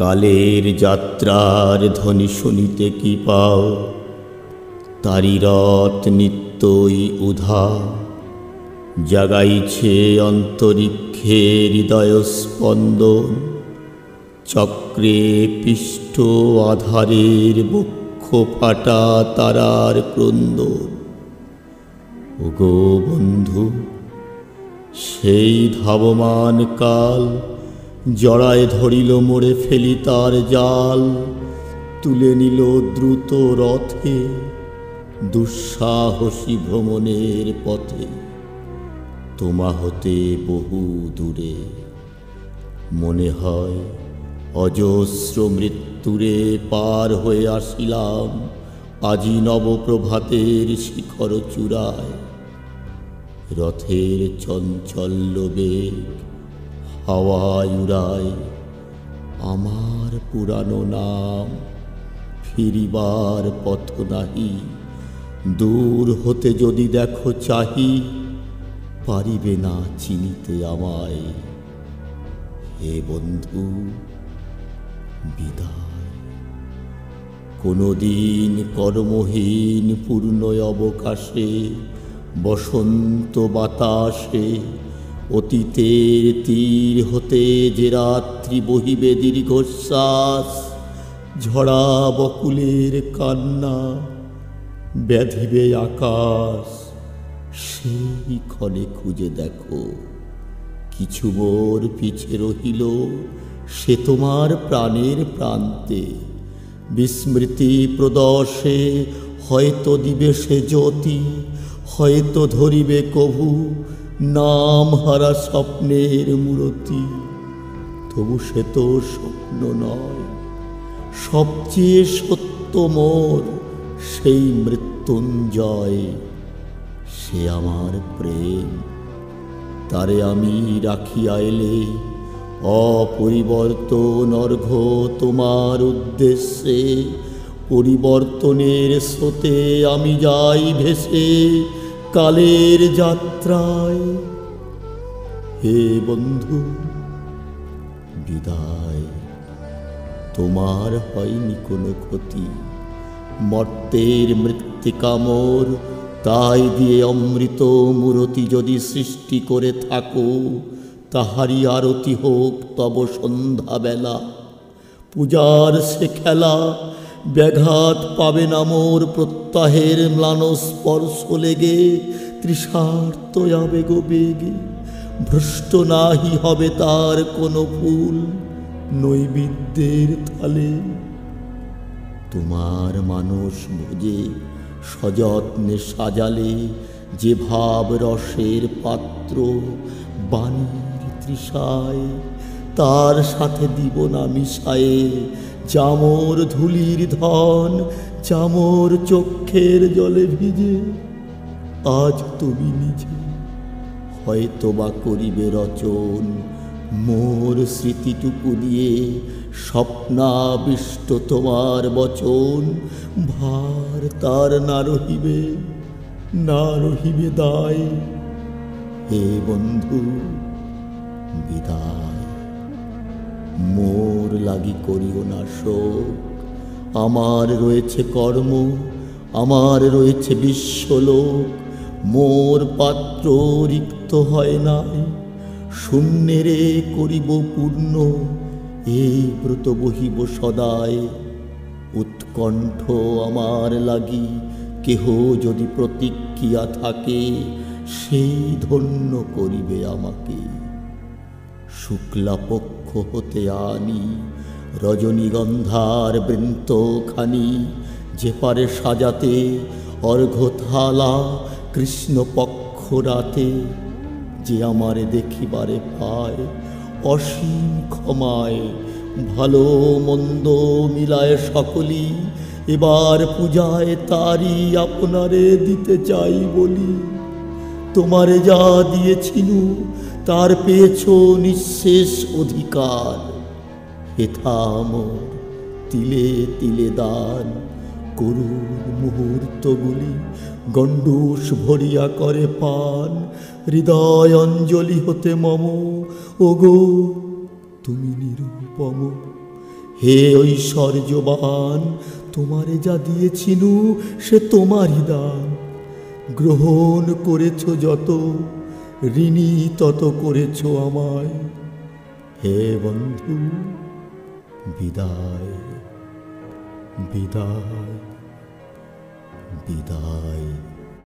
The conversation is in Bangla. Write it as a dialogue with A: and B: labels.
A: কালের যাত্রার ধ্বনি শুনিতে কি পাও, তারি রথ নিত্যই উধা জাগাইছে অন্তরিক্ষে হৃদয় স্পন্দন। চক্রে পিষ্ট আধারের বক্ষ ফাটা তারার ক্রন্দন। ওগো বন্ধু, সেই ধাবমান কাল জড়ায় ধরিল মোড়ে ফেলি তার জাল। তুলে নিল দ্রুত রথে দুঃসাহসী ভ্রমণের পথে। তোমা হতে বহু দূরে মনে হয় অজস্র মৃত্যুরে পার হয়ে আসিলাম আজি নবপ্রভাতের শিখর চূড়ায়। রথের চঞ্চল্য বেগ হাওয়ায় উড়ায় আমার পুরানো নাম। ফিরিবার পথ নাহি, দূর হতে যদি দেখো চাহি, পারিবে না চিনিতে আমায়। হে বন্ধু, বিদায়। কোনদিন কর্মহীন পূর্ণ অবকাশে বসন্ত বাতাসে অতীতের তীর হতে যে রাত্রি বহিবে দীর্ঘশ্বাস। ঝরা বকুলের কান্না ব্যাধিবে আকাশ। সেই ক্ষণে খুঁজে দেখো কিছু মোর পিছে রহিল, সে তোমার প্রাণের প্রান্তে। বিস্মৃতি প্রদর্শে হয়তো দিবে সে জ্যোতি, হয়তো ধরিবে কভু নাম হারা স্বপ্নের মূরতি। তবু সে তো স্বপ্ন নয়, সবচেয়ে সত্য মোর সেই মৃত্যুঞ্জয়। সে আমার প্রেম, তারে আমি রাখিয়া এলে অপরিবর্তন অর্ঘ্য তোমার উদ্দেশ্যে। পরিবর্তনের স্রোতে আমি যাই ভেসে কালের যাত্রায়। হে বন্ধু, বিদায়। তোমার হয়নি কোনো ক্ষতি, মর্তের মৃত্তিকা মোর। তাই দিয়ে অমৃত মূরতি যদি সৃষ্টি করে থাকো, তাহারি আরতি হোক তব সন্ধ্যাবেলা। পূজার সে খেলা ব্যাঘাত পাবে না মোর প্রত্যাহের ম্লান স্পর্শ লেগে। তৃষার্ত আবেগ বেগে ভ্রষ্ট নাহি হবে তার কোনো ফুল নৈবেদ্যের থালে। তোমার মানস ভোজে সযত্নে সাজালে যে ভাব রসের পাত্র বাণীর তৃষায়, তার সাথে দিব না মিশায়ে চামর ধুলির ধন। চামর চক্ষের জলে ভিজে আজ তুমি নিজে হয়তো বা করিবে রচন মোর স্মৃতিটুকু দিয়ে। স্বপ্নাবিষ্ট তোমার বচন, ভার তার না রহিবে দায়। হে বন্ধু, বিদায়। মোর লাগি করিও না শোক, আমার রয়েছে কর্ম, আমার রয়েছে বিশ্বলোক। মোর পাত্র রিক্ত হয় নাই, শূন্যেরে করিব পূর্ণ। এই ব্রত বহিব সদায়। উৎকণ্ঠ আমার লাগি কেহ যদি প্রতিক্রিয়া থাকে, সেই ধন্য করিবে আমাকে। শুক্লা পক্ষ হতে আনি রজনীগন্ধার বৃন্তখানি, যে পারে সাজাতে অর্ঘ্যথালা কৃষ্ণপক্ষ রাতে। যে আমারে দেখিবারে পায় অসীম ক্ষমায়, ভালো মন্দ মিলায় সকলি। এবার পূজায় তারি আপনারে দিতে চাই বলি। তোমারে যা দিয়েছিনু তার পেয়েছ নিঃশেষ অধিকার। হেথা মোর তিলে তিলে দান, করুণ মুহূর্তগুলি গণ্ডূষ ভরিয়া করে পান। হৃদয় অঞ্জলি হতে মম, ওগো তুমি নিরুপম। হে ঐশ্বর্যবান, তোমারে যা দিয়েছিনু সে তোমারই দান। গ্রহণ করেছ যত, ঋণী তত করেছ আমায়। হে বন্ধু, বিদায়, বিদায়, বিদায়।